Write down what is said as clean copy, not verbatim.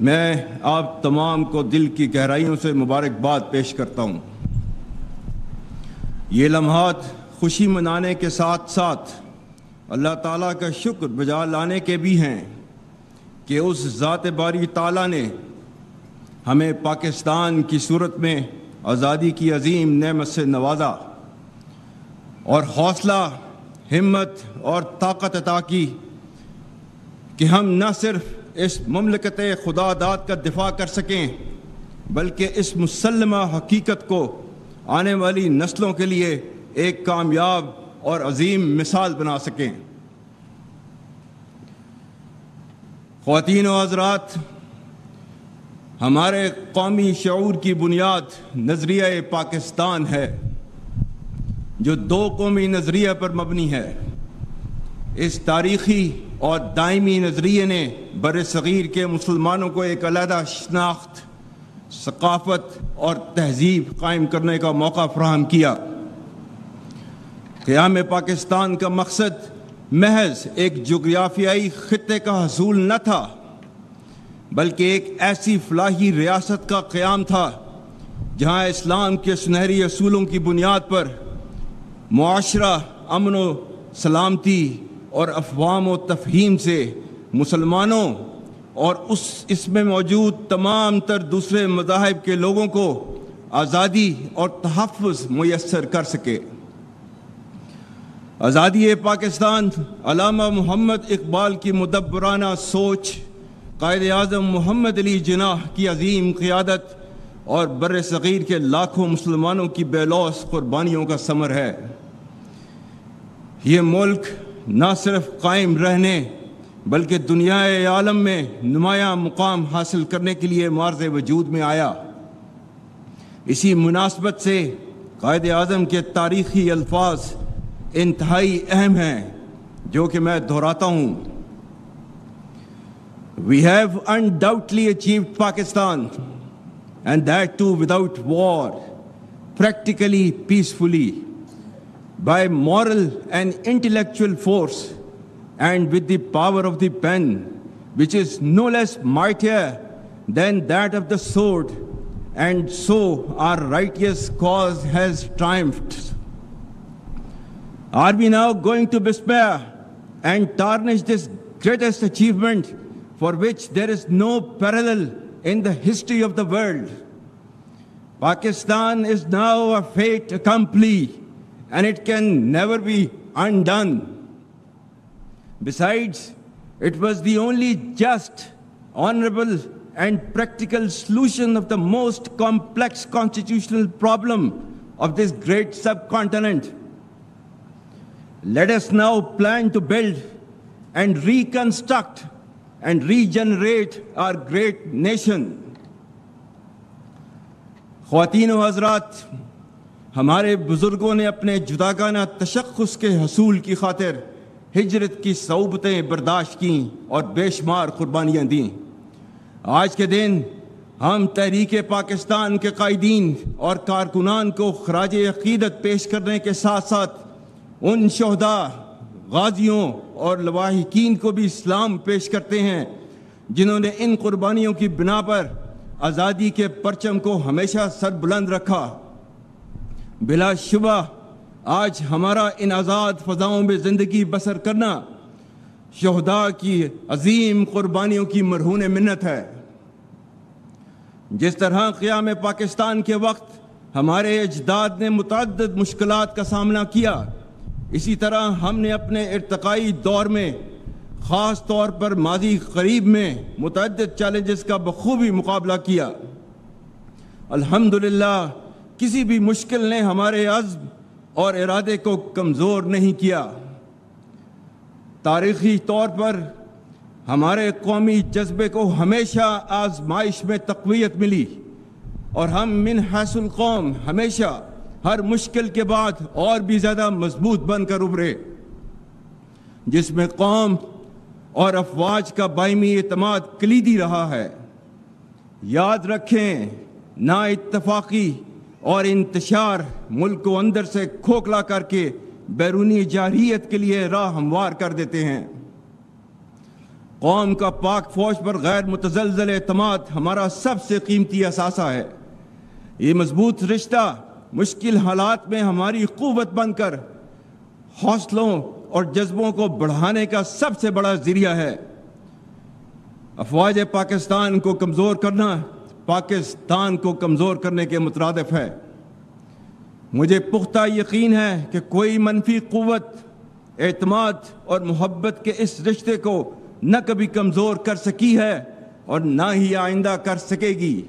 میں آپ تمام کو دل کی گہرائیوں سے مبارکباد پیش کرتا ہوں۔ یہ لمحات خوشی منانے کے ساتھ ساتھ اللہ تعالیٰ کا شکر بجا لانے کے بھی ہیں کہ اس ذات باری تعالیٰ نے ہمیں پاکستان کی صورت میں آزادی کی عظیم نعمت سے نوازا اور حوصلہ، ہمت اور طاقت عطا کی کہ ہم نہ صرف اس مملکت خدا داد کا دفاع کر سکیں بلکہ اس مسلمہ حقیقت کو آنے والی نسلوں کے لیے ایک کامیاب اور عظیم مثال بنا سکیں۔ خواتین و حضرات، ہمارے قومی شعور کی بنیاد نظریہ پاکستان ہے جو دو قومی نظریہ پر مبنی ہے۔ اس تاریخی اور دائمی نظریے نے بر صغیر کے مسلمانوں کو ایک علیحدہ شناخت، ثقافت اور تہذیب قائم کرنے کا موقع فراہم کیا۔ قیام پاکستان کا مقصد محض ایک جغرافیائی خطے کا حصول نہ تھا بلکہ ایک ایسی فلاحی ریاست کا قیام تھا جہاں اسلام کے سنہری اصولوں کی بنیاد پر معاشرہ امن و سلامتی اور افہام و تفہیم سے مسلمانوں اور اس میں موجود تمام تر دوسرے مذاہب کے لوگوں کو آزادی اور تحفظ میسر کر سکے۔ آزادی پاکستان علامہ محمد اقبال کی مدبرانہ سوچ، قائد اعظم محمد علی جناح کی عظیم قیادت اور بر صغیر کے لاکھوں مسلمانوں کی بے لوث قربانیوں کا ثمر ہے۔ یہ ملک نہ صرف قائم رہنے بلکہ دنیا عالم میں نمایاں مقام حاصل کرنے کے لیے معرض وجود میں آیا۔ اسی مناسبت سے قائد اعظم کے تاریخی الفاظ انتہائی اہم ہیں جو کہ میں دہراتا ہوں۔ We have undoubtedly achieved Pakistan, and that too without war, practically peacefully, by moral and intellectual force, and with the power of the pen, which is no less mightier than that of the sword, and so our righteous cause has triumphed. Are we now going to despair and tarnish this greatest achievement for which there is no parallel in the history of the world? Pakistan is now a fait accompli, and it can never be undone. Besides, it was the only just, honorable, and practical solution of the most complex constitutional problem of this great subcontinent. Let us now plan to build and reconstruct and regenerate our great nation. خواتین و حضرات، ہمارے بزرگوں نے اپنے جداگانہ تشخص کے حصول کی خاطر ہجرت کی صعوبتیں برداشت کیں اور بے شمار قربانیاں دیں۔ آج کے دن ہم تحریک پاکستان کے قائدین اور کارکنان کو خراج عقیدت پیش کرنے کے ساتھ ساتھ ان شہداء، غازیوں اور لواحقین کو بھی سلام پیش کرتے ہیں جنہوں نے ان قربانیوں کی بنا پر آزادی کے پرچم کو ہمیشہ سر بلند رکھا۔ بلا شبہ آج ہمارا ان آزاد فضاؤں میں زندگی بسر کرنا شہداء کی عظیم قربانیوں کی مرہون منت ہے۔ جس طرح قیام پاکستان کے وقت ہمارے اجداد نے متعدد مشکلات کا سامنا کیا، اسی طرح ہم نے اپنے ارتقائی دور میں خاص طور پر ماضی قریب میں متعدد چیلنجز کا بخوبی مقابلہ کیا۔ الحمدللہ کسی بھی مشکل نے ہمارے عزم اور ارادے کو کمزور نہیں کیا۔ تاریخی طور پر ہمارے قومی جذبے کو ہمیشہ آزمائش میں تقویت ملی اور ہم من حیث القوم ہمیشہ ہر مشکل کے بعد اور بھی زیادہ مضبوط بن کر ابھرے، جس میں قوم اور افواج کا باہمی اعتماد کلیدی رہا ہے۔ یاد رکھیں، نا اتفاقی اور انتشار ملک کو اندر سے کھوکھلا کر کے بیرونی جارحیت کے لیے راہ ہموار کر دیتے ہیں۔ قوم کا پاک فوج پر غیر متزلزل اعتماد ہمارا سب سے قیمتی اثاثہ ہے۔ یہ مضبوط رشتہ مشکل حالات میں ہماری قوت بن کر حوصلوں اور جذبوں کو بڑھانے کا سب سے بڑا ذریعہ ہے۔ افواج پاکستان کو کمزور کرنا پاکستان کو کمزور کرنے کے مترادف ہے۔ مجھے پختہ یقین ہے کہ کوئی منفی قوت اعتماد اور محبت کے اس رشتے کو نہ کبھی کمزور کر سکی ہے اور نہ ہی آئندہ کر سکے گی۔